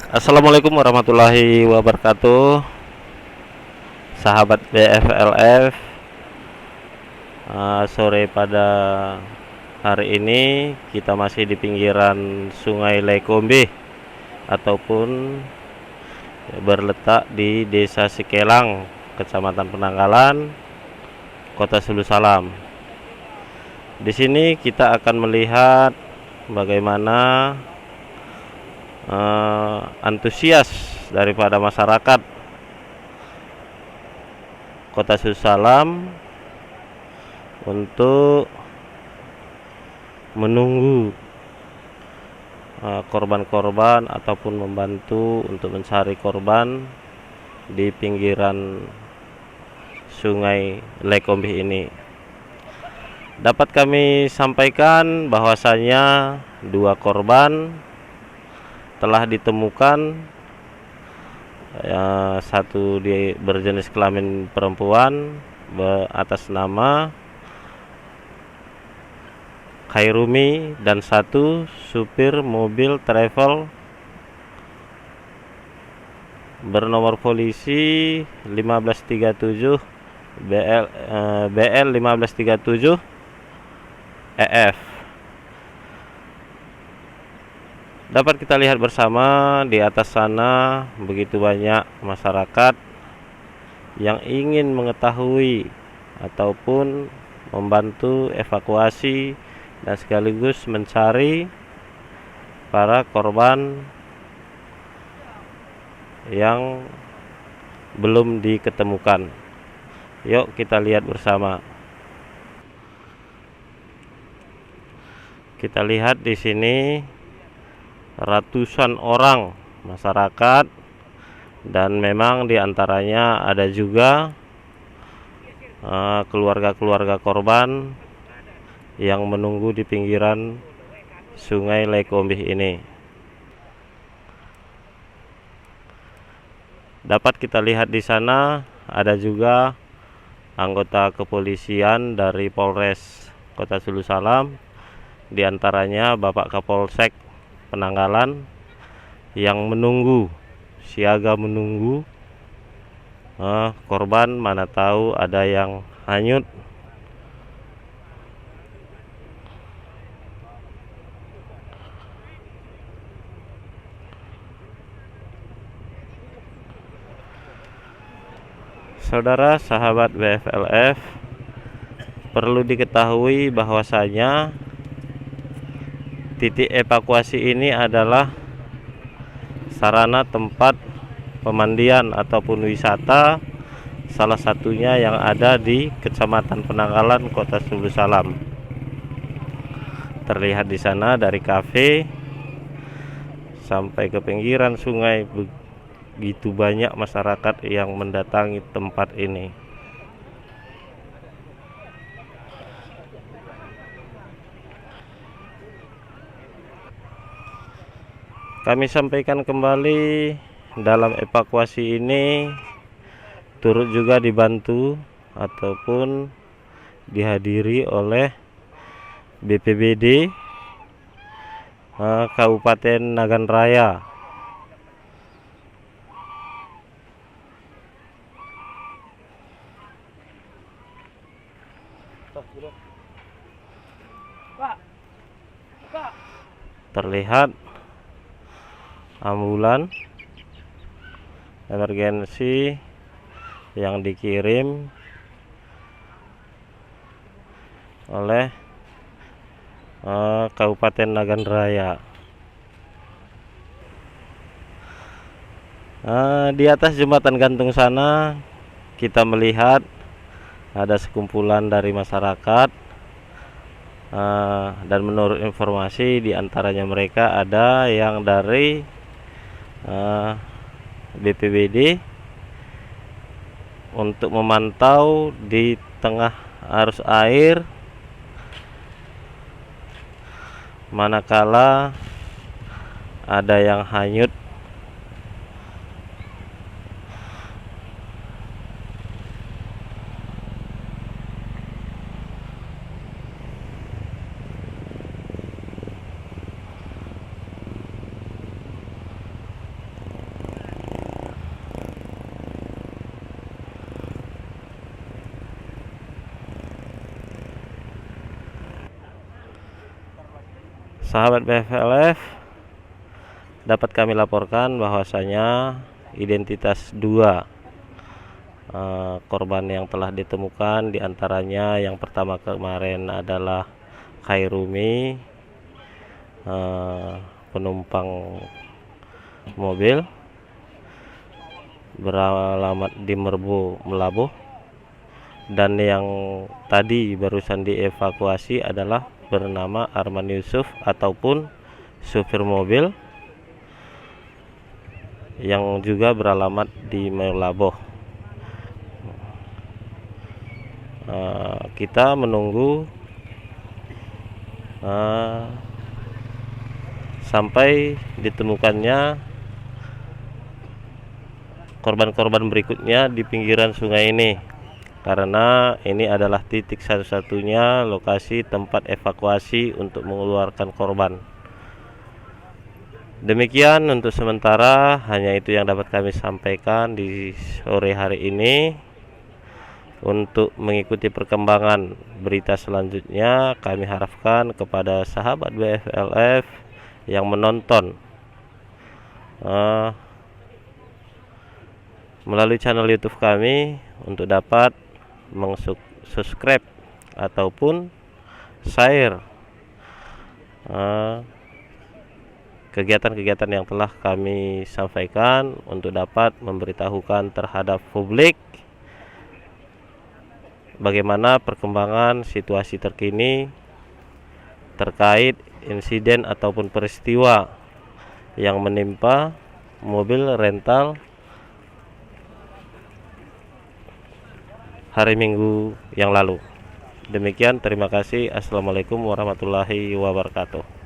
Assalamualaikum warahmatullahi wabarakatuh, sahabat BFLF. Sore pada hari ini kita masih di pinggiran Sungai Lekombe ataupun berletak di Desa Sikelang, Kecamatan Penanggalan, Kota Sulu Salam. Di sini kita akan melihat bagaimana antusias daripada masyarakat Kota Sulu Salam untuk menunggu korban-korban ataupun membantu untuk mencari korban di pinggiran Sungai Lekombe ini. Dapat kami sampaikan bahwasanya 2 korban telah ditemukan, satu berjenis kelamin perempuan atas nama Khairumi dan satu supir mobil travel bernomor polisi 1537 BL 1537 EF. Dapat kita lihat bersama di atas sana begitu banyak masyarakat yang ingin mengetahui ataupun membantu evakuasi dan sekaligus mencari para korban yang belum diketemukan. Yuk kita lihat bersama. Kita lihat di sini ratusan orang masyarakat, dan memang diantaranya ada juga keluarga-keluarga korban yang menunggu di pinggiran Sungai Lekombe ini. Dapat kita lihat di sana ada juga anggota kepolisian dari Polres Kota Sulu Salam, diantaranya Bapak Kapolsek Penanggalan yang siaga menunggu korban, mana tahu ada yang hanyut. Saudara sahabat BFLF, perlu diketahui bahwasanya titik evakuasi ini adalah sarana tempat pemandian ataupun wisata, salah satunya yang ada di Kecamatan Penanggalan, Kota Sulu Salam. Terlihat di sana dari kafe sampai ke pinggiran sungai, begitu banyak masyarakat yang mendatangi tempat ini. Kami sampaikan kembali, dalam evakuasi ini turut juga dibantu ataupun dihadiri oleh BPBD Kabupaten Nagan Raya. Terlihat ambulan emergensi yang dikirim oleh Kabupaten Nagan Raya. Di atas jembatan gantung sana kita melihat ada sekumpulan dari masyarakat, dan menurut informasi diantaranya mereka ada yang dari BPBD untuk memantau di tengah arus air manakala ada yang hanyut. Sahabat BFLF, dapat kami laporkan bahwasanya identitas dua korban yang telah ditemukan, diantaranya yang pertama kemarin adalah Khairumi, penumpang mobil beralamat di Merbu Melabuh, dan yang tadi barusan dievakuasi adalah bernama Arman Yusuf ataupun supir mobil yang juga beralamat di Melabuh. Kita menunggu sampai ditemukannya korban-korban berikutnya di pinggiran sungai ini, karena ini adalah titik satu-satunya lokasi tempat evakuasi untuk mengeluarkan korban. Demikian untuk sementara, hanya itu yang dapat kami sampaikan di sore hari ini. Untuk mengikuti perkembangan berita selanjutnya, kami harapkan kepada sahabat BFLF yang menonton melalui channel YouTube kami untuk dapat subscribe ataupun share kegiatan-kegiatan yang telah kami sampaikan, untuk dapat memberitahukan terhadap publik bagaimana perkembangan situasi terkini terkait insiden ataupun peristiwa yang menimpa mobil rental hari Minggu yang lalu. Demikian, terima kasih. Assalamualaikum warahmatullahi wabarakatuh.